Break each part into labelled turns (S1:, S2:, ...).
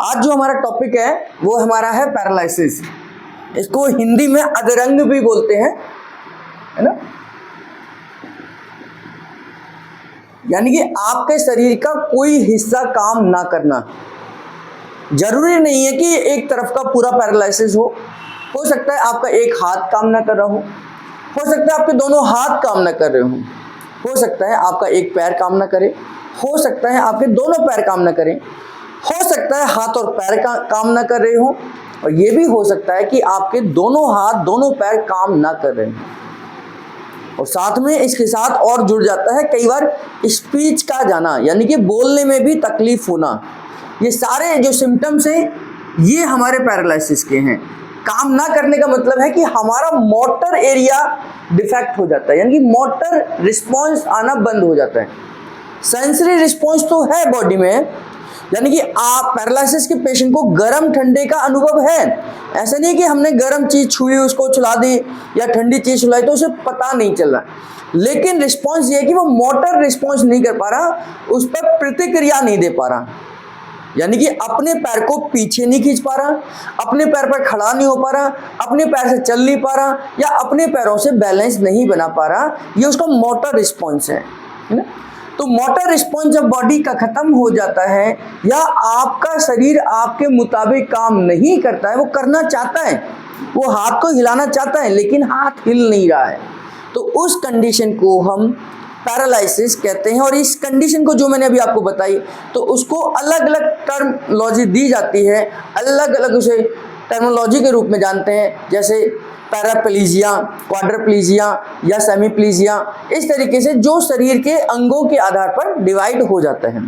S1: आज जो हमारा टॉपिक है वो हमारा है पैरालिसिस। इसको हिंदी में अधरंग भी बोलते हैं, है ना। यानी कि आपके शरीर का कोई हिस्सा काम ना करना। जरूरी नहीं है कि एक तरफ का पूरा पैरालिसिस हो सकता है आपका एक हाथ काम ना कर रहा हो सकता है आपके दोनों हाथ काम ना कर रहे हो सकता है आपका एक पैर काम ना करे, हो सकता है आपके दोनों पैर काम ना करें, हो सकता है हाथ और पैर काम ना कर रहे हो, और ये भी हो सकता है कि आपके दोनों हाथ दोनों पैर काम ना कर रहे हो। और साथ में इसके साथ और जुड़ जाता है कई बार स्पीच का जाना, यानी कि बोलने में भी तकलीफ होना। ये सारे जो सिम्टम्स हैं ये हमारे पैरालिसिस के हैं। काम ना करने का मतलब है कि हमारा मोटर एरिया डिफेक्ट हो जाता है, यानी कि मोटर रिस्पॉन्स आना बंद हो जाता है। सेंसरी रिस्पॉन्स तो है बॉडी में, यानी कि आप पैरालिसिस के पेशेंट को गर्म ठंडे का अनुभव है। ऐसा नहीं कि हमने गर्म चीज छुई उसको चला दी या ठंडी चीज चलाई तो उसे पता नहीं चल रहा, लेकिन रिस्पॉन्स ये है कि वो मोटर रिस्पॉन्स नहीं कर पा रहा, उस पर प्रतिक्रिया नहीं दे पा रहा, यानी कि अपने पैर को पीछे नहीं खींच पा रहा, अपने पैर पर खड़ा नहीं हो पा रहा, अपने पैर से चल नहीं पा रहा, या अपने पैरों से बैलेंस नहीं बना पा रहा। ये उसका मोटर रिस्पॉन्स है ना। तो मोटर रिस्पॉन्स जब बॉडी का खत्म हो जाता है या आपका शरीर आपके मुताबिक काम नहीं करता है, वो करना चाहता है, वो हाथ को हिलाना चाहता है लेकिन हाथ हिल नहीं रहा है, तो उस कंडीशन को हम पैरालिसिस कहते हैं। और इस कंडीशन को जो मैंने अभी आपको बताई तो उसको अलग अलग टर्मोलॉजी दी जाती है, अलग अलग उसे टर्मोलॉजी के रूप में जानते हैं, जैसे पैराप्लेजिया, क्वाड्रप्लेजिया या सेमीप्लेजिया। इस तरीके से जो शरीर के अंगों के आधार पर डिवाइड हो जाता है।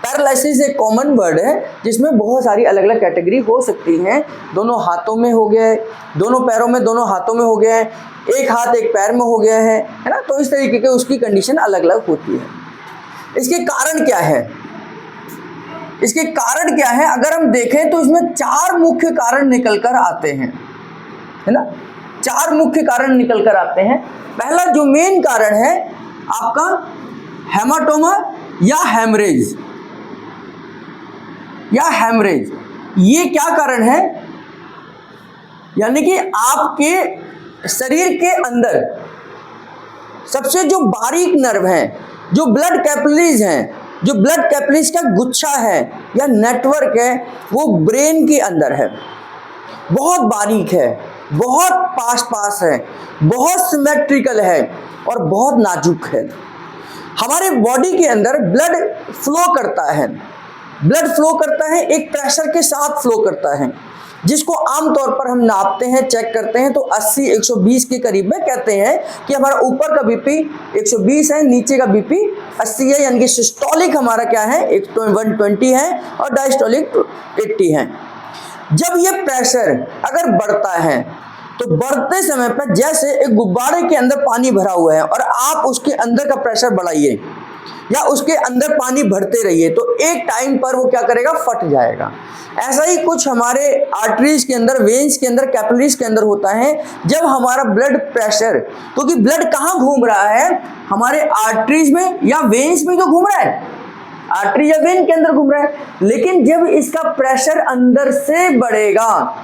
S1: पैरालिसिस एक कॉमन वर्ड है जिसमें बहुत सारी अलग अलग कैटेगरी हो सकती हैं। दोनों हाथों में हो गया है, दोनों पैरों में, दोनों हाथों में हो गया है, एक हाथ एक पैर में हो गया है ना। तो इस तरीके के उसकी कंडीशन अलग अलग होती है। इसके कारण क्या है? इसके कारण क्या है अगर हम देखें तो इसमें 4 मुख्य कारण निकल कर आते हैं, है ना। 4 मुख्य कारण निकल कर आते हैं। पहला जो मेन कारण है आपका हेमाटोमा या हेमरेज ये क्या कारण है? यानी कि आपके शरीर के अंदर सबसे जो बारीक नर्व हैं, जो ब्लड कैपिलरीज हैं, जो ब्लड कैपिलरीज का गुच्छा है या नेटवर्क है, वो ब्रेन के अंदर है, बहुत बारीक है, बहुत पास है, बहुत सिमेट्रिकल है और बहुत नाजुक है। हमारे बॉडी के अंदर ब्लड फ्लो करता है, एक प्रेशर के साथ फ्लो करता है, जिसको आमतौर पर हम नापते हैं, चेक करते हैं तो 80-120 के करीब में कहते हैं कि हमारा ऊपर का बीपी 120 है, नीचे का बीपी 80 है, यानी कि सिस्टोलिक हमारा क्या है 120 है और डायस्टोलिक 80 है। जब ये प्रेशर अगर बढ़ता है तो बढ़ते समय पर जैसे एक गुब्बारे के अंदर पानी भरा हुआ है और आप उसके अंदर का प्रेशर बढ़ाइए या उसके अंदर पानी भरते रहिए तो एक टाइम पर वो क्या करेगा, फट जाएगा। ऐसा ही कुछ हमारे आर्टरीज के अंदर, वेन्स के अंदर, कैपिलरीज के अंदर होता है। जब हमारा ब्लड प्रेशर, क्योंकि ब्लड कहाँ घूम रहा है, हमारे आर्टरीज में या वेन्स में तो घूम रहा है, आर्टरी या वेन के अंदर घूम रहा है, लेकिन जब इसका प्रेशर अंदर से बढ़ेगा,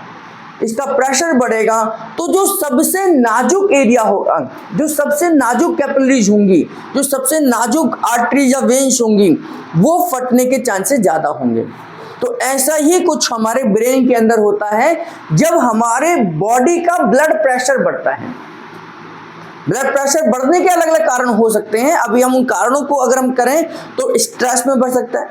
S1: इसका प्रेशर बढ़ेगा तो जो सबसे नाजुक एरिया होगा, जो सबसे नाजुक कैपिलरीज होंगी, जो सबसे नाजुक आर्टरीज या वेन्स होंगी, वो फटने के चांसेस ज़्यादा होंगे। तो ऐसा ही कुछ हमारे ब्रेन के अंदर होता है जब हमारे बॉडी का ब्लड प्रेशर बढ़ता है। ब्लड प्रेशर बढ़ने के अलग अलग कारण हो सकते हैं। अभी हम उन कारणों को अगर हम करें तो स्ट्रेस में बढ़ सकता है,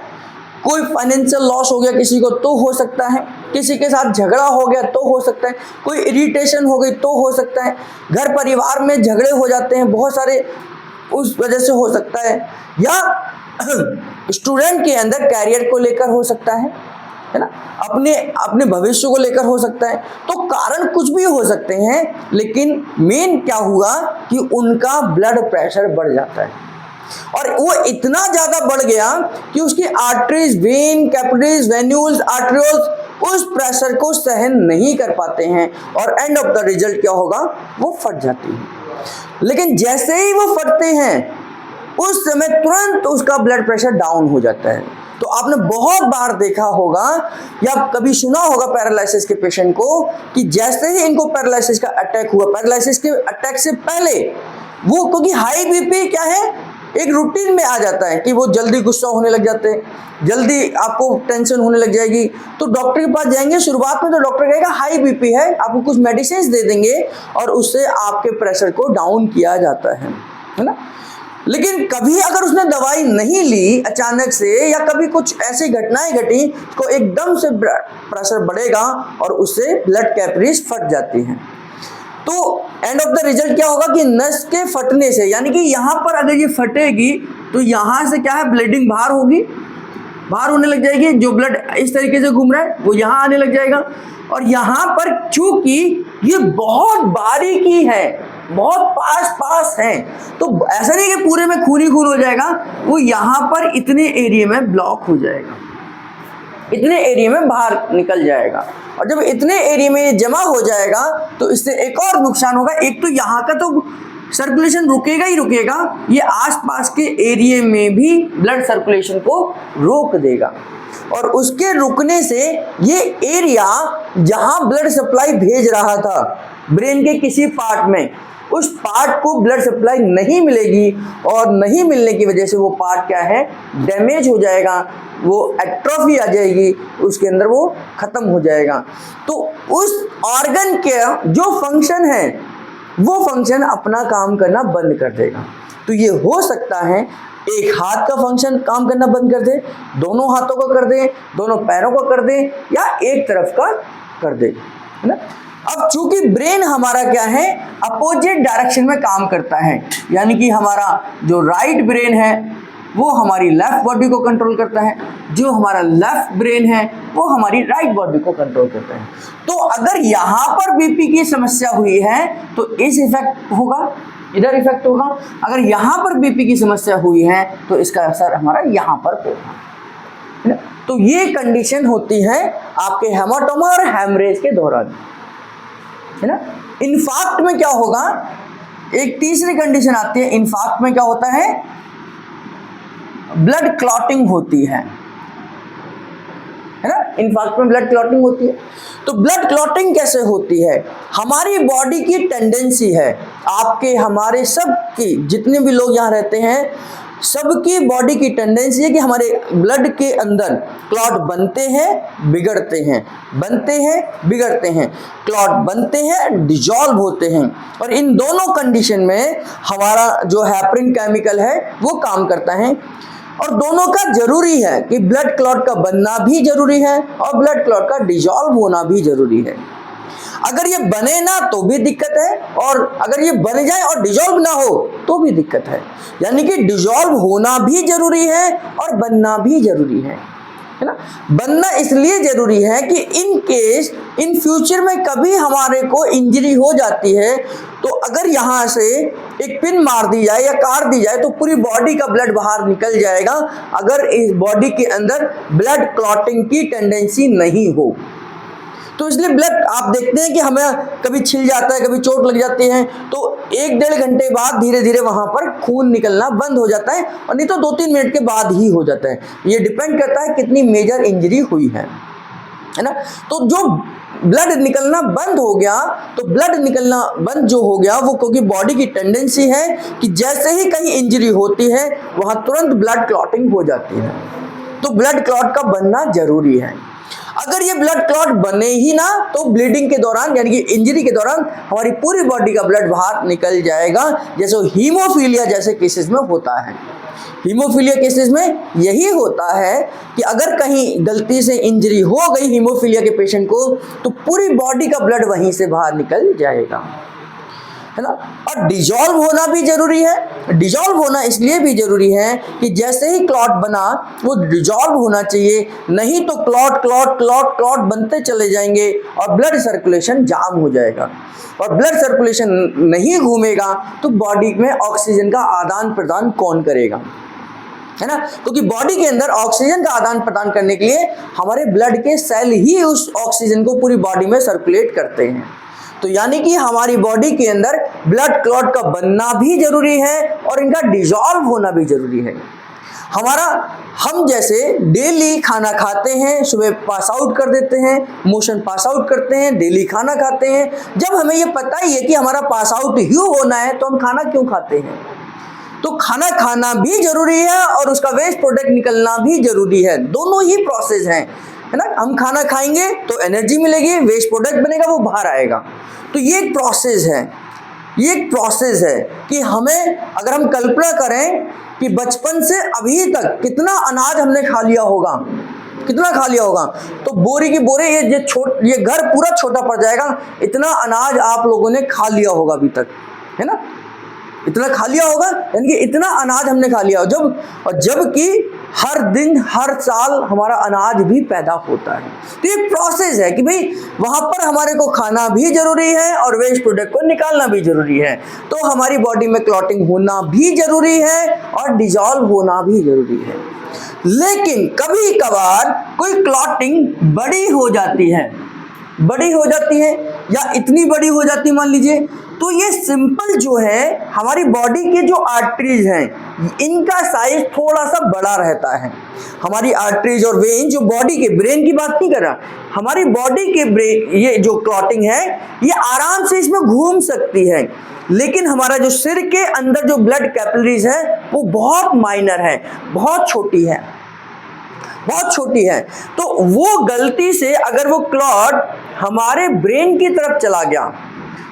S1: कोई फाइनेंशियल लॉस हो गया किसी को तो हो सकता है, किसी के साथ झगड़ा हो गया तो हो सकता है, कोई इरिटेशन हो गई तो हो सकता है, घर परिवार में झगड़े हो जाते हैं बहुत सारे, उस वजह से हो सकता है, या स्टूडेंट के अंदर कैरियर को लेकर हो सकता है ना, अपने भविष्य को लेकर हो सकता है। तो कारण कुछ भी हो सकते हैं, लेकिन मेन क्या हुआ कि उनका ब्लड प्रेशर बढ़ जाता है और वो इतना ज्यादा बढ़ गया कि उसकी arteries, when, capillaries, venules, arterioles उस प्रेशर को सहन नहीं कर पाते हैं और एंड ऑफ द रिजल्ट क्या होगा, वो फट जाती है। लेकिन जैसे ही वो फटते हैं उस समय तुरंत उसका ब्लड प्रेशर डाउन हो जाता है। तो आपने बहुत बार देखा होगा या कभी सुना होगा पैरालिसिस के पेशेंट को कि जैसे ही इनको पैरालिसिस का अटैक हुआ, पैरालिसिस के अटैक से पहले वो, क्योंकि हाई बीपी क्या है, एक रूटीन में आ जाता है कि वो जल्दी गुस्सा होने लग जाते हैं, जल्दी आपको टेंशन होने लग जाएगी, तो डॉक्टर के पास जाएंगे। शुरुआत में तो डॉक्टर कहेगा हाई बीपी है, आपको कुछ मेडिसिन दे देंगे और उससे आपके प्रेशर को डाउन किया जाता है ना। लेकिन कभी अगर उसने दवाई नहीं ली अचानक से, या कभी कुछ ऐसी घटनाएं घटी तो एकदम से प्रेशर बढ़ेगा और उससे ब्लड कैपिलरीज फट जाती हैं। तो एंड ऑफ द रिजल्ट क्या होगा कि नस के फटने से, यानी कि यहाँ पर अगर ये फटेगी तो यहाँ से क्या है, ब्लीडिंग बाहर होगी, बाहर होने लग जाएगी। जो ब्लड इस तरीके से घूम रहा है वो यहाँ आने लग जाएगा। और यहाँ पर चूंकि ये बहुत बारीकी है, बहुत पास है, तो ऐसा नहीं कि पूरे में खून ही खून हो जाएगा, वो यहाँ पर इतने एरिया में ब्लॉक हो जाएगा, इतने एरिया में बाहर निकल जाएगा। और जब इतने एरिया में ये जमा हो जाएगा तो इससे एक और नुकसान होगा। एक तो यहाँ का तो सर्कुलेशन रुकेगा ही रुकेगा, ये आसपास के एरिया में भी ब्लड सर्कुलेशन को रोक देगा। और उसके रुकने से ये एरिया जहां ब्लड सप्लाई भेज रहा था ब्रेन के किसी पार्ट में, उस पार्ट को ब्लड सप्लाई नहीं मिलेगी, और नहीं मिलने की वजह से वो पार्ट क्या है, डैमेज हो जाएगा, वो एट्रोफी आ जाएगी, उसके अंदर वो खत्म हो जाएगा। तो उस ऑर्गन के जो फंक्शन है वो फंक्शन अपना काम करना बंद कर देगा। तो ये हो सकता है एक हाथ का फंक्शन काम करना बंद कर दे, दोनों हाथों का कर दे, दोनों पैरों का कर दे, या एक तरफ का कर दे, है ना। अब चूंकि ब्रेन हमारा क्या है, अपोजिट डायरेक्शन में काम करता है, यानी कि हमारा जो राइट ब्रेन है वो हमारी लेफ्ट बॉडी को कंट्रोल करता है, जो हमारा लेफ्ट ब्रेन है वो हमारी राइट बॉडी को कंट्रोल करता है। तो अगर यहाँ पर बीपी की समस्या हुई है तो इस इफेक्ट होगा, इधर इफेक्ट होगा। अगर यहाँ पर बीपी की समस्या हुई है तो इसका असर हमारा यहाँ पर होगा। तो ये कंडीशन होती है आपके हेमाटोमा और हेमरेज के दौरान, है ना। इन्फार्क्ट में क्या होगा, एक तीसरी कंडीशन आती है। इन्फार्क्ट में क्या होता है, ब्लड क्लॉटिंग होती है ना। इन्फार्क्ट में ब्लड क्लॉटिंग होती है। तो ब्लड क्लॉटिंग कैसे होती है, हमारी बॉडी की टेंडेंसी है, आपके हमारे सब की, जितने भी लोग यहाँ रहते हैं सबकी बॉडी की टेंडेंसी है कि हमारे ब्लड के अंदर क्लॉट बनते हैं बिगड़ते हैं, बनते हैं बिगड़ते हैं, क्लॉट बनते हैं डिजॉल्व होते हैं। और इन दोनों कंडीशन में हमारा जो हेपरिन केमिकल है वो काम करता है। और दोनों का जरूरी है कि ब्लड क्लॉट का बनना भी जरूरी है और ब्लड क्लॉट का डिजॉल्व होना भी जरूरी है। अगर ये बने ना तो भी दिक्कत है, और अगर ये बन जाए और डिजॉल्व ना हो तो भी दिक्कत है। यानी कि डिजॉल्व होना भी जरूरी है और बनना भी जरूरी है ना। बनना इसलिए जरूरी है कि इन केस इन फ्यूचर में कभी हमारे को इंजरी हो जाती है तो अगर यहाँ से एक पिन मार दी जाए या काट दी जाए तो पूरी बॉडी का ब्लड बाहर निकल जाएगा, अगर इस बॉडी के अंदर ब्लड क्लॉटिंग की टेंडेंसी नहीं हो। तो इसलिए ब्लड आप देखते हैं कि हमें कभी छिल जाता है, कभी चोट लग जाती है, तो 1-1.5 घंटे बाद धीरे धीरे वहां पर खून निकलना बंद हो जाता है, और नहीं तो 2-3 मिनट के बाद ही हो जाता है। ये डिपेंड करता है कितनी मेजर इंजरी हुई है ना। तो जो ब्लड निकलना बंद हो गया, तो ब्लड निकलना बंद जो हो गया वो क्योंकि बॉडी की टेंडेंसी है कि जैसे ही कहीं इंजरी होती है वहां तुरंत ब्लड क्लॉटिंग हो जाती है। तो ब्लड क्लॉट का बनना जरूरी है। अगर ये ब्लड क्लॉट बने ही ना तो ब्लीडिंग के दौरान, यानी कि इंजरी के दौरान, हमारी पूरी बॉडी का ब्लड बाहर निकल जाएगा, जैसे हीमोफीलिया जैसे केसेस में होता है। हीमोफीलिया केसेस में यही होता है कि अगर कहीं गलती से इंजरी हो गई हीमोफीलिया के पेशेंट को तो पूरी बॉडी का ब्लड वहीं से बाहर निकल जाएगा, है ना। और डिजॉल्व होना भी जरूरी है। डिजॉल्व होना इसलिए भी जरूरी है कि जैसे ही क्लॉट बना वो डिजॉल्व होना चाहिए, नहीं तो क्लॉट क्लॉट क्लॉट क्लॉट बनते चले जाएंगे और ब्लड सर्कुलेशन जाम हो जाएगा। और ब्लड सर्कुलेशन नहीं घूमेगा तो बॉडी में ऑक्सीजन का आदान प्रदान कौन करेगा, है ना। क्योंकि बॉडी के अंदर ऑक्सीजन का आदान प्रदान करने के लिए हमारे ब्लड के सेल ही उस ऑक्सीजन को पूरी बॉडी में सर्कुलेट करते हैं। तो यानी कि हमारी बॉडी के अंदर ब्लड क्लॉट का बनना भी जरूरी है और इनका डिजॉल्व होना भी जरूरी है। हम जैसे डेली खाना खाते हैं, सुबह पास आउट कर देते हैं, मोशन पास आउट करते हैं, डेली खाना खाते हैं। जब हमें ये पता ही है कि हमारा पास आउट ही होना है तो हम खाना क्यों खाते हैं? तो खाना खाना भी जरूरी है और उसका वेस्ट प्रोडक्ट निकलना भी जरूरी है। दोनों ही प्रोसेस हैं, है ना। हम खाना खाएंगे तो एनर्जी मिलेगी, वेस्ट प्रोडक्ट बनेगा, वो बाहर आएगा। तो ये एक प्रोसेस है, ये एक प्रोसेस है कि हमें, अगर हम कल्पना करें कि बचपन से अभी तक कितना अनाज हमने खा लिया होगा, कितना खा लिया होगा, तो बोरी की बोरे, ये घर पूरा छोटा पड़ जाएगा। इतना अनाज आप लोगों ने खा लिया होगा अभी तक, है ना। इतना खा लिया होगा, यानी कि इतना अनाज हमने खा लिया। जबकि हर दिन हर साल हमारा अनाज भी पैदा होता है। तो ये प्रोसेस है कि भाई वहां पर हमारे को खाना भी जरूरी है और वेस्ट प्रोडक्ट को निकालना भी जरूरी है। तो हमारी बॉडी में क्लॉटिंग होना भी जरूरी है और डिजॉल्व होना भी जरूरी है। लेकिन कभी कभार कोई क्लॉटिंग बड़ी हो जाती है, या इतनी बड़ी हो जाती है, मान लीजिए, तो ये सिंपल जो है, हमारी बॉडी के जो आर्टरीज हैं इनका साइज थोड़ा सा बड़ा रहता है। हमारी आर्टरीज और वेन जो बॉडी के, ब्रेन की बात नहीं कर रहा, हमारी बॉडी के ब्रेन, ये जो क्लॉटिंग है ये आराम से इसमें घूम सकती है। लेकिन हमारा जो सिर के अंदर जो ब्लड कैपिलरीज है वो बहुत माइनर है, बहुत छोटी है, बहुत छोटी है। तो वो गलती से अगर वो क्लॉट हमारे ब्रेन की तरफ चला गया,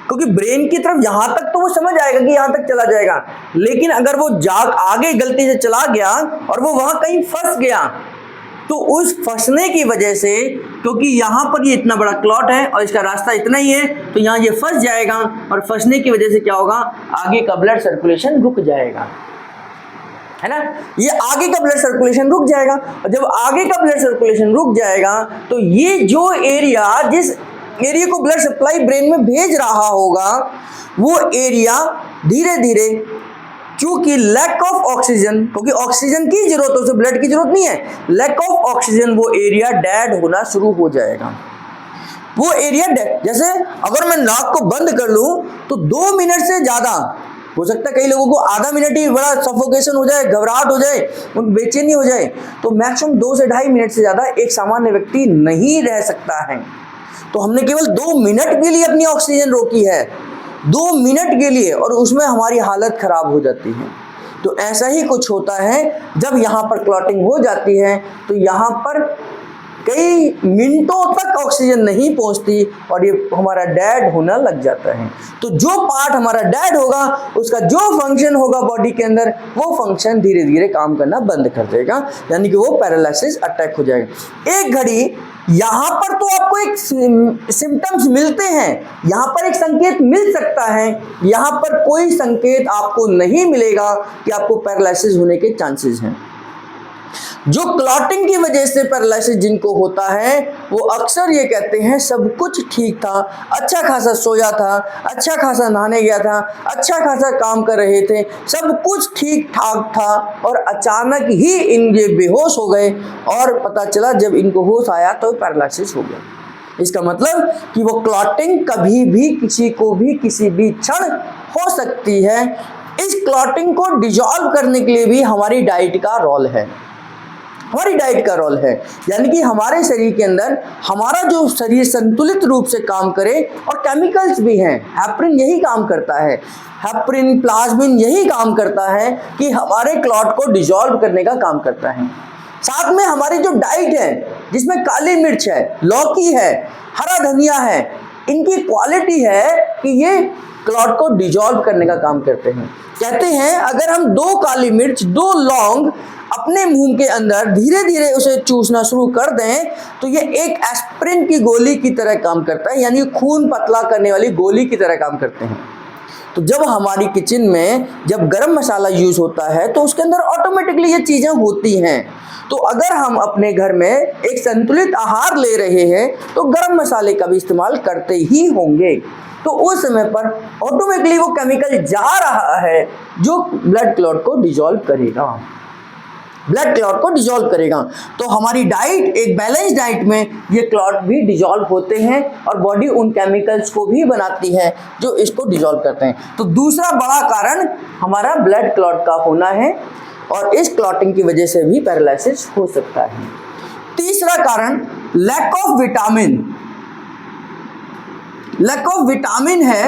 S1: क्योंकि ब्रेन की तरफ यहां तक तो वो समझ आएगा कि यहां तक चला जाएगा, लेकिन अगर वो आगे गलती से चला गया और वो वहां कहीं फंस गया, तो उस फंसने की वजह से, क्योंकि यहां पर ये इतना बड़ा क्लॉट है और इसका रास्ता इतना ही है, तो यहां ये फंस जाएगा और फंसने की वजह से क्या होगा, आगे का ब्लड सर्कुलेशन रुक जाएगा, है ना। ये आगे का ब्लड सर्कुलेशन रुक जाएगा, और जब आगे का ब्लड सर्कुलेशन रुक जाएगा तो ये जो एरिया, जिस एरिया को ब्लड सप्लाई ब्रेन में भेज रहा होगा, वो एरिया धीरे धीरे, क्योंकि लैक ऑफ ऑक्सीजन, क्योंकि ऑक्सीजन की जरूरत है, उसे ब्लड की जरूरत नहीं है, लैक ऑफ ऑक्सीजन, वो एरिया डेड होना शुरू हो जाएगा। वो एरिया डेड, जैसे अगर मैं नाक को बंद कर लूं तो 2 मिनट से ज्यादा हो सकता है, कई लोगों को आधा मिनट ही बड़ा सफोकेशन हो जाए, घबराहट हो जाए, उन बेचैनी हो जाए, तो मैक्सिमम 2 से 2.5 मिनट से ज्यादा एक सामान्य व्यक्ति नहीं रह सकता है। तो हमने केवल 2 मिनट के लिए अपनी ऑक्सीजन रोकी है, 2 मिनट के लिए, और उसमें हमारी हालत खराब हो जाती है। तो ऐसा ही कुछ होता है, जब यहाँ पर क्लॉटिंग हो जाती है तो यहाँ पर कई मिनटों तक ऑक्सीजन नहीं पहुंचती और ये हमारा डेड होना लग जाता है। तो जो पार्ट हमारा डेड होगा, उसका जो फंक्शन होगा बॉडी के अंदर, वो फंक्शन धीरे धीरे काम करना बंद कर देगा, यानी कि वो पैरालिसिस अटैक हो जाएगा। एक घड़ी यहाँ पर तो आपको एक सिम्टम्स मिलते हैं, यहाँ पर एक संकेत मिल सकता है, यहाँ पर कोई संकेत आपको नहीं मिलेगा कि आपको पैरालिसिस होने के चांसेस हैं। जो क्लॉटिंग की वजह से पैरालिसिस जिनको होता है, वो अक्सर ये कहते हैं सब कुछ ठीक था, अच्छा खासा सोया था, अच्छा खासा नहाने गया था, अच्छा खासा काम कर रहे थे, सब कुछ ठीक ठाक था, और अचानक ही ये बेहोश हो गए और पता चला जब इनको होश आया तो पैरालिसिस हो गया। इसका मतलब कि वो क्लॉटिंग कभी भी किसी को भी किसी भी क्षण हो सकती है। इस क्लॉटिंग को डिसॉल्व करने के लिए भी हमारी डाइट का रोल है, हमारी डाइट का रोल है, यानी कि हमारे शरीर के अंदर हमारा जो शरीर संतुलित रूप से काम करे, और केमिकल्स भी हैं, हेपरिन यही काम करता है, हेपरिन, प्लाज्मिन यही काम करता है कि हमारे क्लॉट को डिसॉल्व करने का काम करता है। साथ में हमारी जो डाइट है, जिसमें काली मिर्च है, लौकी है, हरा धनिया है, इनकी क्वालिटी है कि ये क्लॉट को डिसॉल्व करने का काम करते हैं। कहते हैं अगर हम 2 काली मिर्च, 2 लौंग अपने मुंह के अंदर धीरे धीरे उसे चूसना शुरू कर दें, तो ये एक एस्पिरिन की गोली की तरह काम करता है, यानी खून पतला करने वाली गोली की तरह काम करते हैं। तो जब हमारी किचन में जब गरम मसाला यूज होता है तो उसके अंदर ऑटोमेटिकली ये चीज़ें होती हैं। तो अगर हम अपने घर में एक संतुलित आहार ले रहे हैं तो गरम मसाले का भी इस्तेमाल करते ही होंगे। तो उस समय पर ऑटोमेटिकली वो केमिकल जा रहा है जो ब्लड क्लॉट को डिसॉल्व करेगा, ब्लड क्लॉट को डिसॉल्व करेगा। तो हमारी डाइट, एक बैलेंस डाइट में ये क्लॉट भी डिसॉल्व होते हैं और बॉडी उन केमिकल्स को भी बनाती है जो इसको डिसॉल्व करते हैं। तो दूसरा बड़ा कारण हमारा ब्लड क्लॉट का होना है, और इस क्लॉटिंग की वजह से भी पैरालिसिस हो सकता है। तीसरा कारण lack of vitamin. Lack of vitamin है,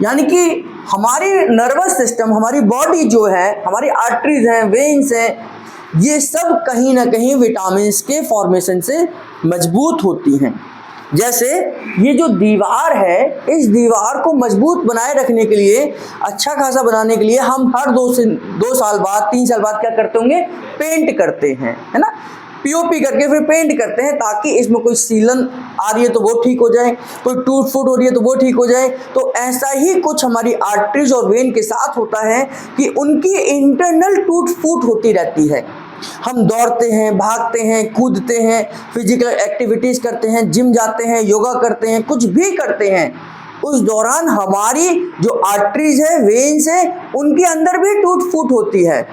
S1: यानी कि हमारी नर्वस सिस्टम, हमारी बॉडी जो है, हमारी आर्टरीज हैं, वेन्स हैं, ये सब कहीं ना कहीं विटामिन के फॉर्मेशन से मजबूत होती हैं। जैसे ये जो दीवार है, इस दीवार को मजबूत बनाए रखने के लिए, अच्छा खासा बनाने के लिए हम हर 2 साल बाद 3 साल बाद क्या करते होंगे, पेंट करते हैं, है ना, पीओपी करके फिर पेंट करते हैं, ताकि इसमें कोई सीलन आ रही है तो वो ठीक हो जाए, कोई टूट फूट हो रही है तो वो ठीक हो जाए। तो ऐसा ही कुछ हमारी आर्टरीज और वेन के साथ होता है कि उनकी इंटरनल टूट फूट होती रहती है। हम दौड़ते हैं, भागते हैं, कूदते हैं, फिजिकल एक्टिविटीज़ करते हैं, जिम जाते हैं, योगा करते हैं, कुछ भी करते हैं, उस दौरान हमारी जो आर्टरीज है, वेन्स है, उनके अंदर भी टूट फूट होती है,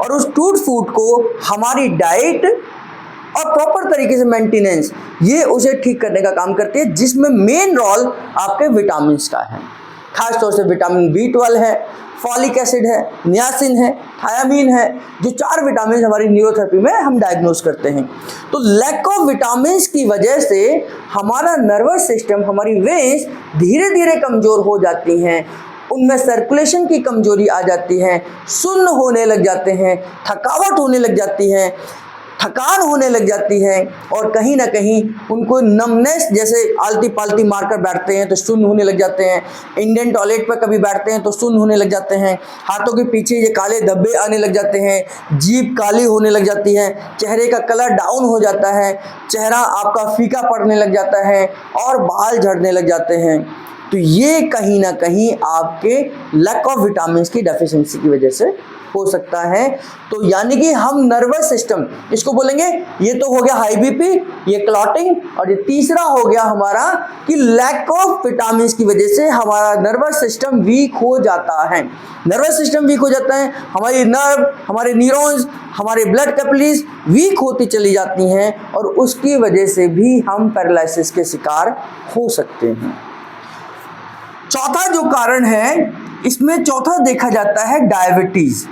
S1: और उस टूट फूट को हमारी डाइट और प्रॉपर तरीके से मेंटेनेंस, ये उसे ठीक करने का काम करती है, जिसमें मेन रोल आपके विटामिन का है। खास तौर से विटामिन B12 है, फॉलिक एसिड है, नियासिन है, थायामीन है, जो 4 विटामिन हमारी न्यूरोथेरेपी में हम डायग्नोस करते हैं। तो लैक ऑफ विटामिन की वजह से हमारा नर्वस सिस्टम, हमारी वेन्स धीरे धीरे कमज़ोर हो जाती हैं, उनमें सर्कुलेशन की कमजोरी आ जाती है, सुन्न होने लग जाते हैं, थकावट होने लग जाती है, थकान होने लग जाती है, और कहीं ना कहीं उनको नमनेस, जैसे आलती पालती मारकर बैठते हैं तो सुन्न होने लग जाते हैं, इंडियन टॉयलेट पर कभी बैठते हैं तो सुन्न होने लग जाते हैं, हाथों के पीछे ये काले धब्बे आने लग जाते हैं, जीभ काली होने लग जाती है, चेहरे का कलर डाउन हो जाता है, चेहरा आपका फीका पड़ने लग जाता है, और बाल झड़ने लग जाते हैं। तो ये कहीं ना कहीं आपके लैक ऑफ विटामिन की डेफिशिएंसी की वजह से हो सकता है। तो यानी कि हम नर्वस सिस्टम, इसको बोलेंगे, ये तो हो गया हाई बीपी, ये क्लॉटिंग, और ये तीसरा हो गया हमारा कि लैक ऑफ विटामिन की वजह से हमारा नर्वस सिस्टम वीक हो जाता है। नर्वस सिस्टम वीक हो जाता है, हमारी नर्व, हमारे न्यूरॉन्स, हमारे ब्लड कैपिलरीज वीक होती चली जाती हैं, और उसकी वजह से भी हम पैरालिसिस के शिकार हो सकते हैं। चौथा जो कारण है, इसमें चौथा देखा जाता है डायबिटीज।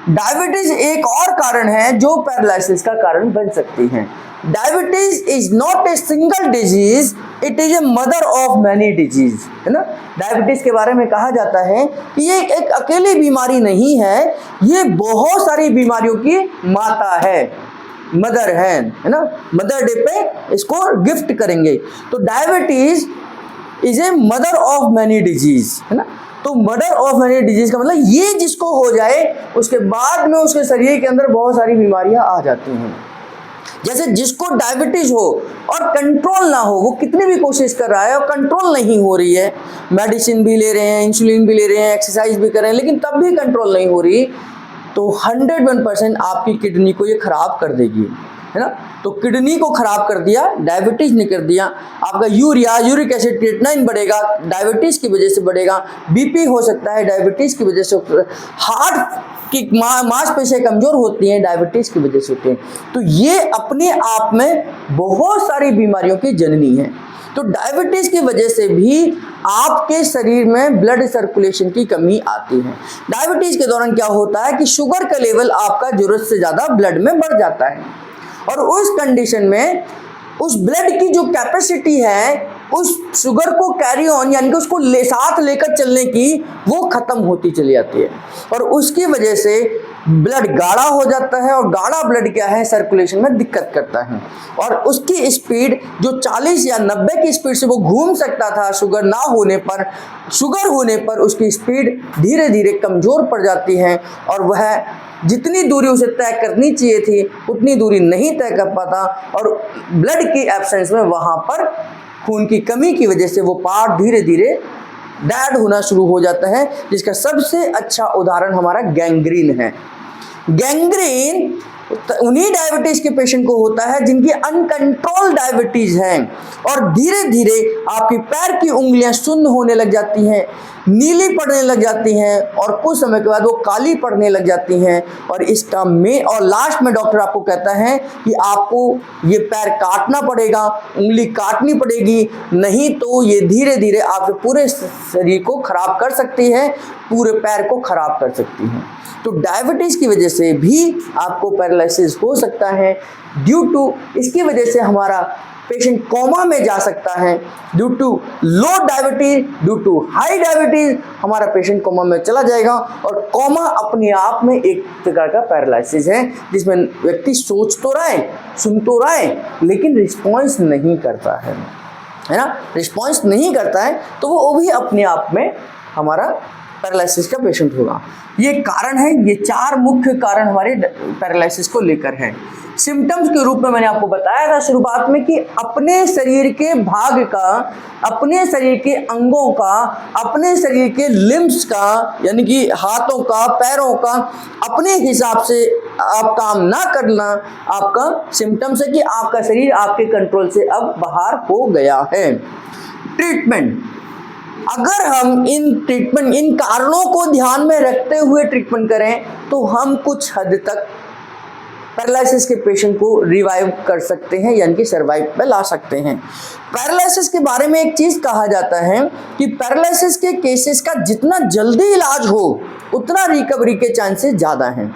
S1: डायबिटीज एक और कारण है जो पैरालिसिस का कारण बन सकती है। Diabetes is not a single disease, it is a mother of many disease, है ना। डायबिटीज के बारे में कहा जाता है कि ये एक अकेली बीमारी नहीं है, ये बहुत सारी बीमारियों की माता है, मदर है ना। मदर डे पे इसको गिफ्ट करेंगे। तो diabetes is a mother of many disease, है ना। तो मदर ऑफ मैनी डिजीज का मतलब ये जिसको हो जाए उसके बाद में उसके शरीर के अंदर बहुत सारी बीमारियां आ जाती हैं। जैसे जिसको डायबिटीज हो और कंट्रोल ना हो, वो कितनी भी कोशिश कर रहा है और कंट्रोल नहीं हो रही है, मेडिसिन भी ले रहे हैं, इंसुलिन भी ले रहे हैं, एक्सरसाइज भी कर रहे हैं, लेकिन तब भी कंट्रोल नहीं हो रही, तो 101% आपकी किडनी को ये खराब कर देगी, है ना। तो किडनी को खराब कर दिया, डायबिटीज ने कर दिया, आपका यूरिक एसिड, क्रिएटिनिन बढ़ेगा, डायबिटीज की वजह से बढ़ेगा, बीपी हो सकता है डायबिटीज की वजह से, हार्ट की मांसपेशियां कमजोर होती हैं, डायबिटीज की वजह से होती हैं। तो ये अपने आप में बहुत सारी बीमारियों की जननी है। तो डायबिटीज की वजह से भी आपके शरीर में ब्लड सर्कुलेशन की कमी आती है। डायबिटीज के दौरान क्या होता है कि शुगर का लेवल आपका जरूरत से ज़्यादा ब्लड में बढ़ जाता है, और उस कंडीशन में उस ब्लड की जो कैपेसिटी है उस शुगर को कैरी ऑन, यानी कि उसको साथ लेकर चलने की, वो खत्म होती चली जाती है, और उसकी वजह से ब्लड गाढ़ा हो जाता है, और गाढ़ा ब्लड क्या है, सर्कुलेशन में दिक्कत करता है, और उसकी स्पीड जो 40 या 90 की स्पीड से वो घूम सकता था शुगर ना होने पर, शुगर होने पर उसकी स्पीड धीरे धीरे कमज़ोर पड़ जाती है, और वह जितनी दूरी उसे तय करनी चाहिए थी उतनी दूरी नहीं तय कर पाता, और ब्लड की एब्सेंस में वहाँ पर खून की कमी की वजह से वो पार्ट धीरे धीरे डेड होना शुरू हो जाता है, जिसका सबसे अच्छा उदाहरण हमारा गैंग्रीन है। गैंग्रीन उन्हीं डायबिटीज के पेशेंट को होता है जिनकी अनकंट्रोल डायबिटीज है, और धीरे धीरे आपकी पैर की उंगलियां सुन्न होने लग जाती हैं, नीली पड़ने लग जाती हैं और कुछ समय के बाद वो काली पड़ने लग जाती हैं। और इसका और लास्ट में डॉक्टर आपको कहता है कि आपको ये पैर काटना पड़ेगा, उंगली काटनी पड़ेगी, नहीं तो ये धीरे धीरे आपके पूरे शरीर को खराब कर सकती है, पूरे पैर को खराब कर सकती है। तो डायबिटीज़ की वजह से भी आपको पैरालिसिस हो सकता है। ड्यू टू इसकी वजह से हमारा पेशेंट कोमा में जा सकता है। Due to low diabetes, due to high diabetes हमारा पेशेंट कोमा में चला जाएगा। और कोमा अपने आप में एक प्रकार का पैरालिसिस है जिसमें व्यक्ति सोच तो रहा है, सुन तो रहा है, लेकिन रिस्पॉन्स नहीं करता है ना, रिस्पॉन्स नहीं करता है, तो वो भी अपने आप में हमारा पैरालिसिस का पेशेंट होगा। ये कारण है, ये 4 मुख्य कारण हमारे पैरालिसिस को लेकर है। सिम्टम्स के रूप में मैंने आपको बताया था शुरुआत में कि अपने शरीर के भाग का, अपने शरीर के अंगों का, अपने शरीर के लिम्स का, यानी कि हाथों का, पैरों का अपने हिसाब से आप काम ना करना आपका सिम्टम्स है कि आपका शरीर आपके कंट्रोल से अब बाहर हो गया है। ट्रीटमेंट, अगर हम इन कारणों को ध्यान में रखते हुए ट्रीटमेंट करें तो हम कुछ हद तक पैरालिसिस के पेशेंट को रिवाइव कर सकते हैं, यानी कि सर्वाइव पे ला सकते हैं। पैरालिसिस के बारे में एक चीज़ कहा जाता है कि पैरालिसिस के केसेस का जितना जल्दी इलाज हो उतना रिकवरी के चांसेस ज़्यादा हैं,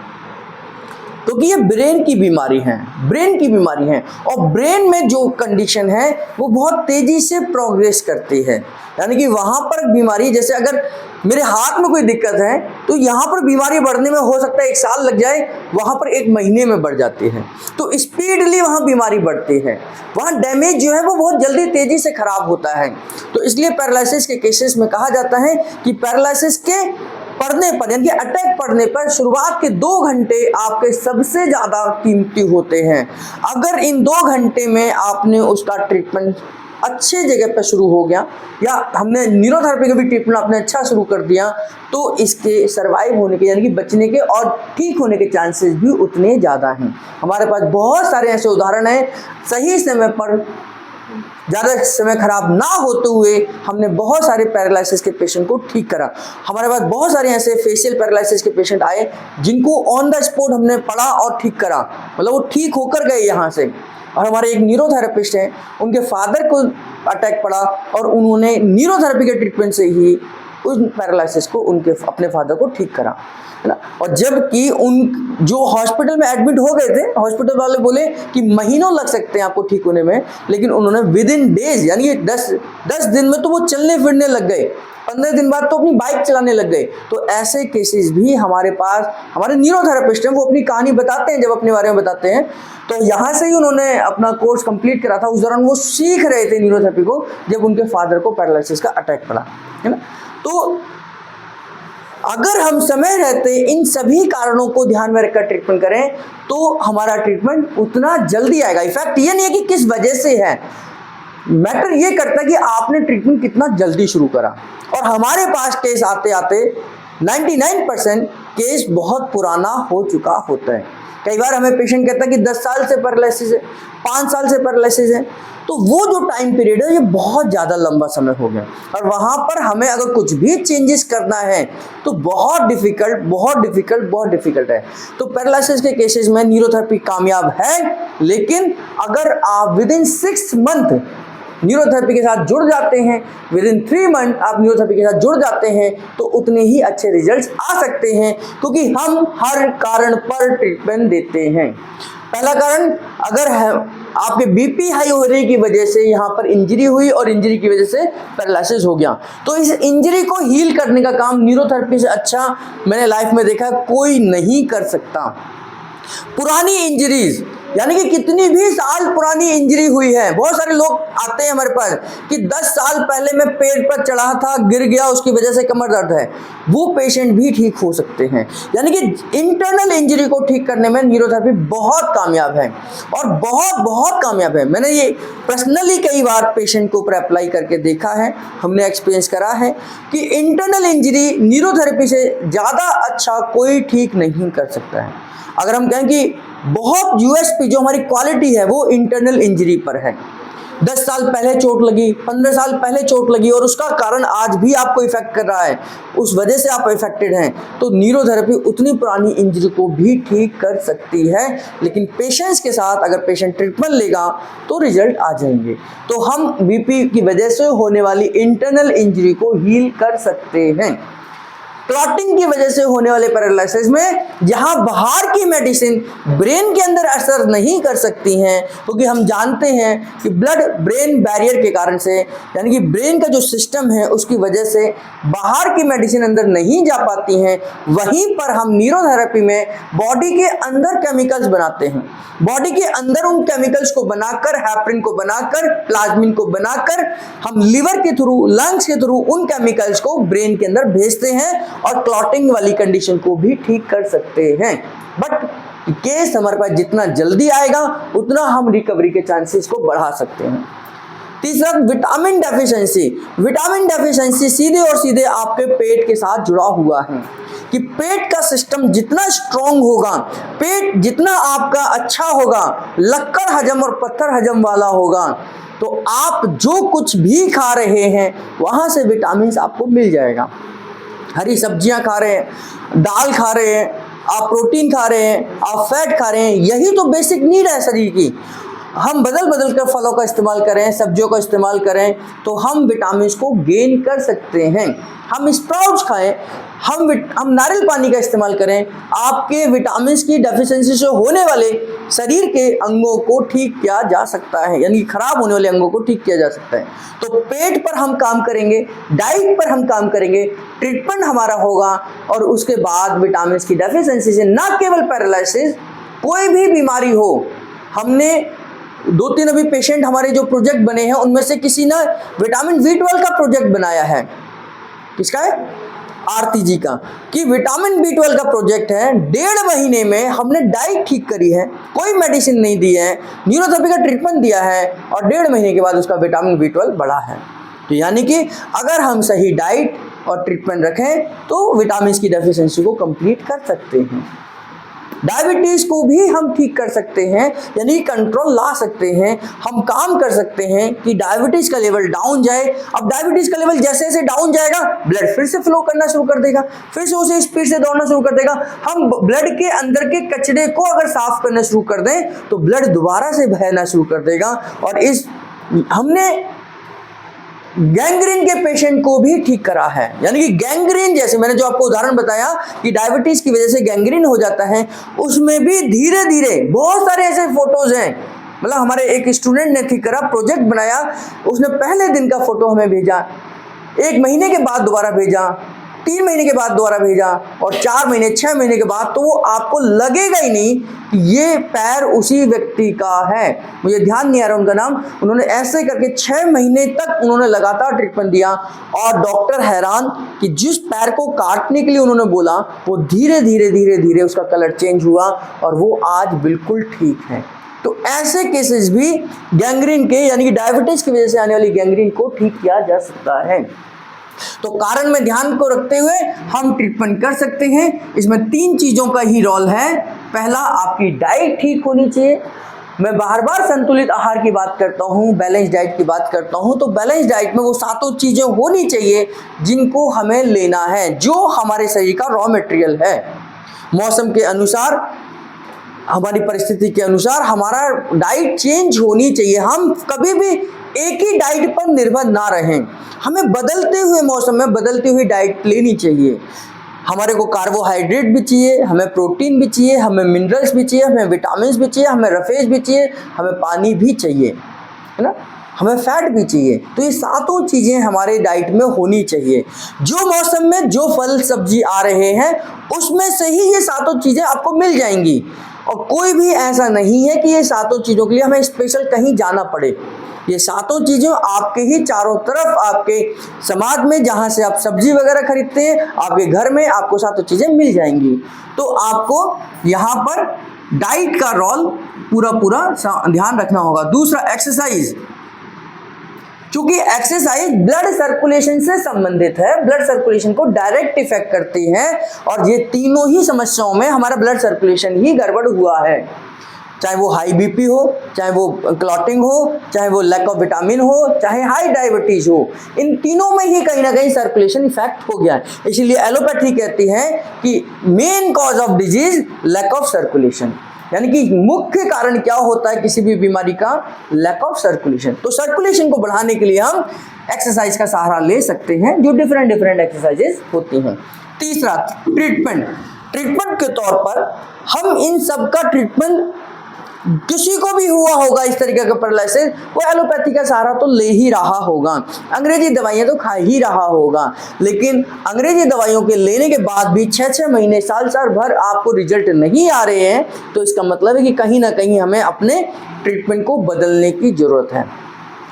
S1: क्योंकि ये ब्रेन की बीमारी है, ब्रेन की बीमारी है। और ब्रेन में जो कंडीशन है वो बहुत तेज़ी से प्रोग्रेस करती है, यानी कि वहाँ पर बीमारी, जैसे अगर मेरे हाथ में कोई दिक्कत है तो यहाँ पर बीमारी बढ़ने में हो सकता है 1 साल लग जाए, वहाँ पर 1 महीने में बढ़ जाती है। तो स्पीडली वहाँ बीमारी बढ़ती है, वहाँ डैमेज जो है वो बहुत जल्दी तेज़ी से खराब होता है। तो इसलिए पैरालिसिस के केसेस में कहा जाता है कि पैरालिसिस के पड़ने पर, यानी कि अटैक पड़ने पर शुरुआत के 2 घंटे आपके सबसे ज़्यादा कीमती होते हैं। अगर इन 2 घंटे में आपने उसका ट्रीटमेंट अच्छे जगह पर शुरू हो गया, या हमने न्यूरोथेरेपी का भी ट्रीटमेंट आपने अच्छा शुरू कर दिया, तो इसके सर्वाइव होने के, यानी कि बचने के और ठीक होने के चांसेस भी उतने ज़्यादा हैं। हमारे पास बहुत सारे ऐसे उदाहरण हैं, सही समय पर, ज़्यादा समय खराब ना होते हुए हमने बहुत सारे पैरालिसिस के पेशेंट को ठीक करा। हमारे पास बहुत सारे ऐसे फेशियल पैरालिसिस के पेशेंट आए जिनको ऑन द स्पॉट हमने पढ़ा और ठीक करा, मतलब वो ठीक होकर गए यहाँ से। और हमारे एक न्यूरोथेरेपिस्ट हैं, उनके फादर को अटैक पड़ा और उन्होंने न्यूरोथेरेपी के ट्रीटमेंट से ही उस पैरालिसिस को, उनके अपने फादर को ठीक करा, है ना। और जबकि उन जो हॉस्पिटल में एडमिट हो गए थे, हॉस्पिटल वाले बोले कि महीनों लग सकते हैं आपको ठीक होने में, लेकिन उन्होंने विद इन डेज, यानी 10 दिन में तो वो चलने फिरने लग गए, 15 दिन बाद तो अपनी बाइक चलाने लग गए। तो ऐसे केसेस भी हमारे पास, हमारे न्यूरोथेरेपिस्ट हैं, वो अपनी कहानी बताते हैं, जब अपने बारे में बताते हैं। तो यहाँ से ही उन्होंने अपना कोर्स कंप्लीट करा था, उस दौरान वो सीख रहे थे न्यूरोथेरेपी को, जब उनके फादर को पैरालिसिस का अटैक पड़ा, है ना। तो अगर हम समय रहते इन सभी कारणों को ध्यान में रखकर ट्रीटमेंट करें तो हमारा ट्रीटमेंट उतना जल्दी आएगा। इफेक्ट ये नहीं है कि किस वजह से है, मैटर ये करता है कि आपने ट्रीटमेंट कितना जल्दी शुरू करा। और हमारे पास केस आते आते 99% केस बहुत पुराना हो चुका होता है। कई बार हमें पेशेंट कहता है कि 10 साल से पैरालिसिस है, 5 साल से पैरालिसिस है, तो वो जो टाइम पीरियड है ये बहुत ज़्यादा लंबा समय हो गया। और वहाँ पर हमें अगर कुछ भी चेंजेस करना है तो बहुत डिफिकल्ट है। तो पैरालिसिस के केसेस में न्यूरोथेरेपी कामयाब है, लेकिन अगर आप विद इन 6 मंथ न्यूरोथेरेपी के साथ जुड़ जाते हैं, विद इन 3 मंथ आप न्यूरोथेरेपी के साथ जुड़ जाते हैं, तो उतने ही अच्छे रिजल्ट्स आ सकते हैं, क्योंकि हम हर कारण पर ट्रीटमेंट देते हैं। पहला कारण, अगर आपके बीपी हाई होने की वजह से यहाँ पर इंजरी हुई और इंजरी की वजह से पैरालिसिस हो गया, तो इस इंजरी को हील करने का काम न्यूरोथेरेपी से अच्छा मैंने लाइफ में देखा कोई नहीं कर सकता। पुरानी इंजरीज, यानी कि कितनी भी साल पुरानी इंजरी हुई है, बहुत सारे लोग आते हैं हमारे पास कि 10 साल पहले मैं पेड़ पर चढ़ा था, गिर गया, उसकी वजह से कमर दर्द है, वो पेशेंट भी ठीक हो सकते हैं। यानी कि इंटरनल इंजरी को ठीक करने में न्यूरोथेरेपी बहुत कामयाब है और बहुत कामयाब है। मैंने ये पर्सनली कई बार पेशेंट के ऊपर अप्लाई करके देखा है, हमने एक्सपीरियंस करा है कि इंटरनल इंजरी न्यूरोथेरेपी से ज़्यादा अच्छा कोई ठीक नहीं कर सकता है। अगर हम कहें कि बहुत यूएसपी जो हमारी क्वालिटी है वो इंटरनल इंजरी पर है, 10 साल पहले चोट लगी, 15 साल पहले चोट लगी और उसका कारण आज भी आपको इफेक्ट कर रहा है, उस वजह से आप इफेक्टेड हैं, तो न्यूरोथेरेपी उतनी पुरानी इंजरी को भी ठीक कर सकती है। लेकिन पेशेंस के साथ अगर पेशेंट ट्रीटमेंट लेगा तो रिजल्ट आ जाएंगे। तो हम बीपी की वजह से होने वाली इंटरनल इंजरी को हील कर सकते हैं। क्लॉटिंग की वजह से होने वाले पैरालिसिस में जहां बाहर की मेडिसिन ब्रेन के अंदर असर नहीं कर सकती हैं, क्योंकि हम जानते हैं कि ब्लड ब्रेन बैरियर के कारण से, यानी कि ब्रेन का जो सिस्टम है उसकी वजह से बाहर की मेडिसिन अंदर नहीं जा पाती हैं, वहीं पर हम न्यूरोथेरेपी में बॉडी के अंदर केमिकल्स बनाते हैं। बॉडी के अंदर उन केमिकल्स को बनाकर, हेपरिन को बनाकर, प्लाज्मिन को बनाकर हम लिवर के थ्रू, लंग्स के थ्रू उन केमिकल्स को ब्रेन के अंदर भेजते हैं और क्लॉटिंग वाली कंडीशन को भी ठीक कर सकते हैं। बट केस हमारे पास जितना जल्दी आएगा उतना हम रिकवरी के चांसेस को बढ़ा सकते हैं। तीसरा, विटामिन डेफिशिएंसी। विटामिन डेफिशिएंसी सीधे और सीधे आपके पेट के साथ जुड़ा हुआ है कि पेट का सिस्टम जितना स्ट्रांग होगा, पेट जितना आपका अच्छा होगा, लक्कड़ हजम और पत्थर हजम वाला होगा, तो आप जो कुछ भी खा रहे हैं वहां से विटामिन आपको मिल जाएगा। हरी सब्जियां खा रहे हैं, दाल खा रहे हैं, आप प्रोटीन खा रहे हैं, आप फैट खा रहे हैं, यही तो बेसिक नीड है शरीर की। हम बदल बदल कर फलों का इस्तेमाल करें, सब्जियों का इस्तेमाल करें तो हम विटामिन को गेन कर सकते हैं। हम स्प्राउट्स खाएं, हम नारियल पानी का इस्तेमाल करें, आपके विटामिन की डेफिशिएंसी से होने वाले शरीर के अंगों को ठीक किया जा सकता है, यानी खराब होने वाले अंगों को ठीक किया जा सकता है। तो पेट पर हम काम करेंगे, डाइट पर हम काम करेंगे, ट्रीटमेंट हमारा होगा और उसके बाद विटामिन की डेफिशिएंसी से न केवल पैरालिसिस, कोई भी बीमारी हो, हमने 2-3 अभी पेशेंट हमारे जो प्रोजेक्ट बने हैं उनमें से किसी ने विटामिन B12 का प्रोजेक्ट बनाया है। किसका है? आरती जी का, कि विटामिन B12 का प्रोजेक्ट है। 1.5 महीने में हमने डाइट ठीक करी है, कोई मेडिसिन नहीं दी है, न्यूरोथेरेपी का ट्रीटमेंट दिया है और 1.5 महीने के बाद उसका विटामिन B12 बढ़ा है। तो यानी कि अगर हम सही डाइट और ट्रीटमेंट रखें तो विटामिन की डेफिशिएंसी को कंप्लीट कर सकते हैं। डायबिटीज को भी हम ठीक कर सकते हैं, यानी कंट्रोल ला सकते हैं। हम काम कर सकते हैं कि डायबिटीज का लेवल डाउन जाए। अब डायबिटीज का लेवल जैसे जैसे डाउन जाएगा, ब्लड फिर से फ्लो करना शुरू कर देगा, फिर से उसे स्पीड से दौड़ना शुरू कर देगा। हम ब्लड के अंदर के कचरे को अगर साफ करना शुरू कर दें तो ब्लड दोबारा से बहना शुरू कर देगा। और हमने गैंग्रीन के पेशेंट को भी ठीक करा है, यानी कि गैंग्रीन, जैसे मैंने जो आपको उदाहरण बताया कि डायबिटीज की वजह से गैंग्रीन हो जाता है, उसमें भी धीरे धीरे बहुत सारे ऐसे फोटोज हैं। मतलब हमारे एक स्टूडेंट ने ठीक करा, प्रोजेक्ट बनाया, उसने पहले दिन का फोटो हमें भेजा, 1 महीने के बाद दोबारा भेजा, 3 महीने के बाद दोबारा भेजा और 4 महीने 6 महीने के बाद, तो वो आपको लगेगा ही नहीं कि ये पैर उसी व्यक्ति का है। मुझे ध्यान नहीं आ रहा उनका नाम। उन्होंने ऐसे करके 6 महीने तक उन्होंने लगातार ट्रीटमेंट दिया और डॉक्टर हैरान कि जिस पैर को काटने के लिए उन्होंने बोला वो धीरे धीरे धीरे धीरे उसका कलर चेंज हुआ और वो आज बिल्कुल ठीक है। तो ऐसे केसेस भी गैंग्रीन के, यानी कि डायबिटीज की वजह से आने वाली गैंग्रीन को ठीक किया जा सकता है। तो कारण में ध्यान को रखते हुए हम ट्रीटमेंट कर सकते हैं। इसमें 3 चीजों का ही रोल है। पहला, आपकी डाइट ठीक होनी चाहिए। मैं बार बार संतुलित आहार की बात करता हूँ, बैलेंस डाइट की बात करता हूँ। तो बैलेंस डाइट में वो 7 चीजें होनी चाहिए जिनको हमें लेना है, जो हमारे शरीर का रॉ मटेरियल है। मौसम के अनुसार, हमारी परिस्थिति के अनुसार हमारा डाइट चेंज होनी चाहिए। हम कभी भी एक ही डाइट पर निर्भर ना रहें, हमें बदलते हुए मौसम में बदलती हुई डाइट लेनी चाहिए। हमारे को कार्बोहाइड्रेट भी चाहिए, हमें प्रोटीन भी चाहिए, हमें मिनरल्स भी चाहिए, हमें विटामिन भी चाहिए, हमें रफेज भी चाहिए, हमें पानी भी चाहिए, है ना, हमें फैट भी चाहिए। तो ये 7 चीज़ें हमारे डाइट में होनी चाहिए। जो मौसम में जो फल सब्जी आ रहे हैं उसमें से ही ये 7 चीज़ें आपको मिल जाएंगी। और कोई भी ऐसा नहीं है कि ये 7 चीज़ों के लिए हमें स्पेशल कहीं जाना पड़े। ये 7 चीज़ें आपके ही चारों तरफ, आपके समाज में जहाँ से आप सब्जी वगैरह खरीदते हैं, आपके घर में आपको 7 चीज़ें मिल जाएंगी। तो आपको यहाँ पर डाइट का रोल पूरा ध्यान रखना होगा। दूसरा, एक्सरसाइज। क्योंकि एक्सरसाइज ब्लड सर्कुलेशन से संबंधित है, ब्लड सर्कुलेशन को डायरेक्ट इफेक्ट करती है और ये तीनों ही समस्याओं में हमारा ब्लड सर्कुलेशन ही गड़बड़ हुआ है। चाहे वो हाई बीपी हो, चाहे वो क्लॉटिंग हो, चाहे वो लैक ऑफ विटामिन हो, चाहे हाई डायबिटीज हो, इन तीनों में ही कहीं ना कहीं सर्कुलेशन इफेक्ट हो गया है। इसीलिए एलोपैथी कहती है कि main cause of disease lack of circulation, यानी कि मुख्य कारण क्या होता है किसी भी बीमारी का, लैक ऑफ सर्कुलेशन। तो सर्कुलेशन को बढ़ाने के लिए हम एक्सरसाइज का सहारा ले सकते हैं, जो डिफरेंट एक्सरसाइजेस होती हैं। तीसरा, ट्रीटमेंट के तौर पर हम इन सब का ट्रीटमेंट, किसी को भी हुआ होगा इस तरीके का पैरालिसिस, वो एलोपैथी का सहारा तो ले ही रहा होगा, अंग्रेजी दवाइयां तो खा ही रहा होगा। लेकिन अंग्रेजी दवाइयों के लेने के बाद भी 6 महीने, साल भर आपको रिजल्ट नहीं आ रहे हैं, तो इसका मतलब है कि कहीं ना कहीं हमें अपने ट्रीटमेंट को बदलने की जरूरत है।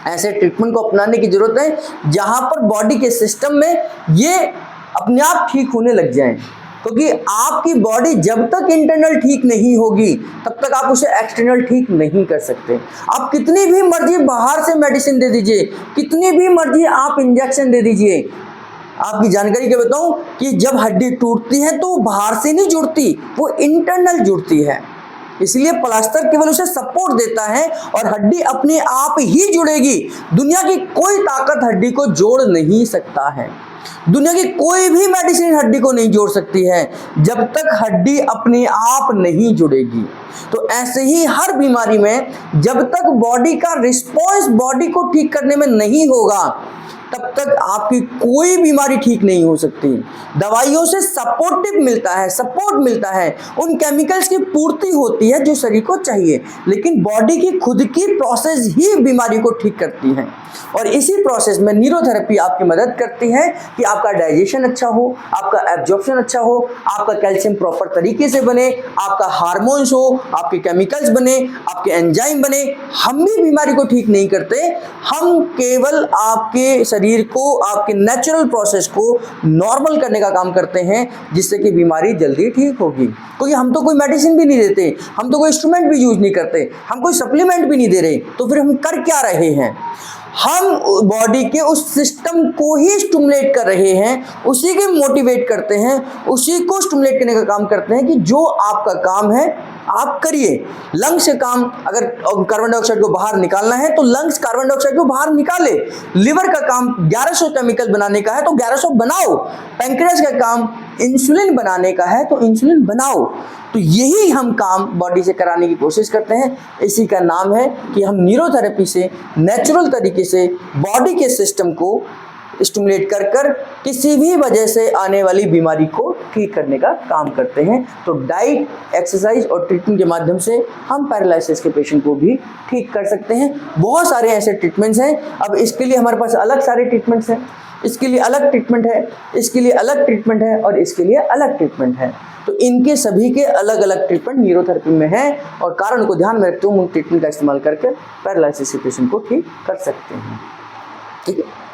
S1: ऐसे ट्रीटमेंट को अपनाने की जरूरत है जहां पर बॉडी के सिस्टम में ये अपने आप ठीक होने लग जाएं, क्योंकि आपकी बॉडी जब तक इंटरनल ठीक नहीं होगी तब तक आप उसे एक्सटर्नल ठीक नहीं कर सकते। आप कितनी भी मर्जी बाहर से मेडिसिन दे दीजिए, कितनी भी मर्जी आप इंजेक्शन दे दीजिए, आपकी जानकारी के बताऊं कि जब हड्डी टूटती है तो बाहर से नहीं जुड़ती, वो इंटरनल जुड़ती है। इसलिए प्लास्टर केवल उसे सपोर्ट देता है और हड्डी अपने आप ही जुड़ेगी। दुनिया की कोई ताकत हड्डी को जोड़ नहीं सकता है, दुनिया की कोई भी मेडिसिन हड्डी को नहीं जोड़ सकती है जब तक हड्डी अपने आप नहीं जुड़ेगी। तो ऐसे ही हर बीमारी में जब तक बॉडी का रिस्पॉन्स बॉडी को ठीक करने में नहीं होगा तब तक आपकी कोई बीमारी ठीक नहीं हो सकती। दवाइयों से सपोर्ट मिलता है, उन केमिकल्स की पूर्ति होती है जो शरीर को चाहिए, लेकिन बॉडी की खुद की प्रोसेस ही बीमारी को ठीक करती है। और इसी प्रोसेस में न्यूरोथेरेपी आपकी मदद करती है कि आपका डाइजेशन अच्छा हो, आपका एब्जॉर्प्शन अच्छा हो, आपका कैल्शियम प्रॉपर तरीके से बने, आपका हार्मोन्स हो, आपके केमिकल्स बने, आपके एंजाइम बने। हम भी बीमारी को ठीक नहीं करते, हम केवल आपके शरीर को, आपके नेचुरल प्रोसेस को नॉर्मल करने का काम करते हैं, जिससे कि बीमारी जल्दी ठीक होगी। क्योंकि हम तो कोई मेडिसिन भी नहीं देते, हम तो कोई इंस्ट्रूमेंट भी यूज नहीं करते, हम कोई सप्लीमेंट भी नहीं दे रहे, तो फिर हम कर क्या रहे हैं? हम बॉडी के उस सिस्टम को ही स्टिमुलेट कर रहे हैं, उसी के मोटिवेट करते हैं, उसी को स्टिमुलेट करने का काम करते हैं कि जो आपका काम है आप करिए। लंग्स से काम, अगर कार्बन डाइऑक्साइड को बाहर निकालना है तो लंग्स कार्बन डाइऑक्साइड को बाहर निकाले। लिवर का काम 1100 केमिकल बनाने का है तो 1100 बनाओ। पैंक्रियास का काम इंसुलिन बनाने का है तो इंसुलिन बनाओ। तो यही हम काम बॉडी से कराने की कोशिश करते हैं। इसी का नाम है कि हम न्यूरोथेरेपी से नेचुरल तरीके से बॉडी के सिस्टम को स्टिमुलेट कर कर किसी भी वजह से आने वाली बीमारी को ठीक करने का काम करते हैं। तो डाइट, एक्सरसाइज और ट्रीटमेंट के माध्यम से हम पैरालिसिस के पेशेंट को भी ठीक कर सकते हैं। बहुत सारे ऐसे ट्रीटमेंट्स हैं। अब इसके लिए हमारे पास अलग सारे ट्रीटमेंट्स हैं, इसके लिए अलग ट्रीटमेंट है, इसके लिए अलग ट्रीटमेंट है और इसके लिए अलग ट्रीटमेंट है। तो इनके सभी के अलग अलग ट्रीटमेंट न्यूरोथेरेपी में है और कारण को ध्यान में रखते हुए उन ट्रीटमेंट का इस्तेमाल करके पैरालिसिस के पेशेंट को ठीक कर सकते हैं। ठीक है।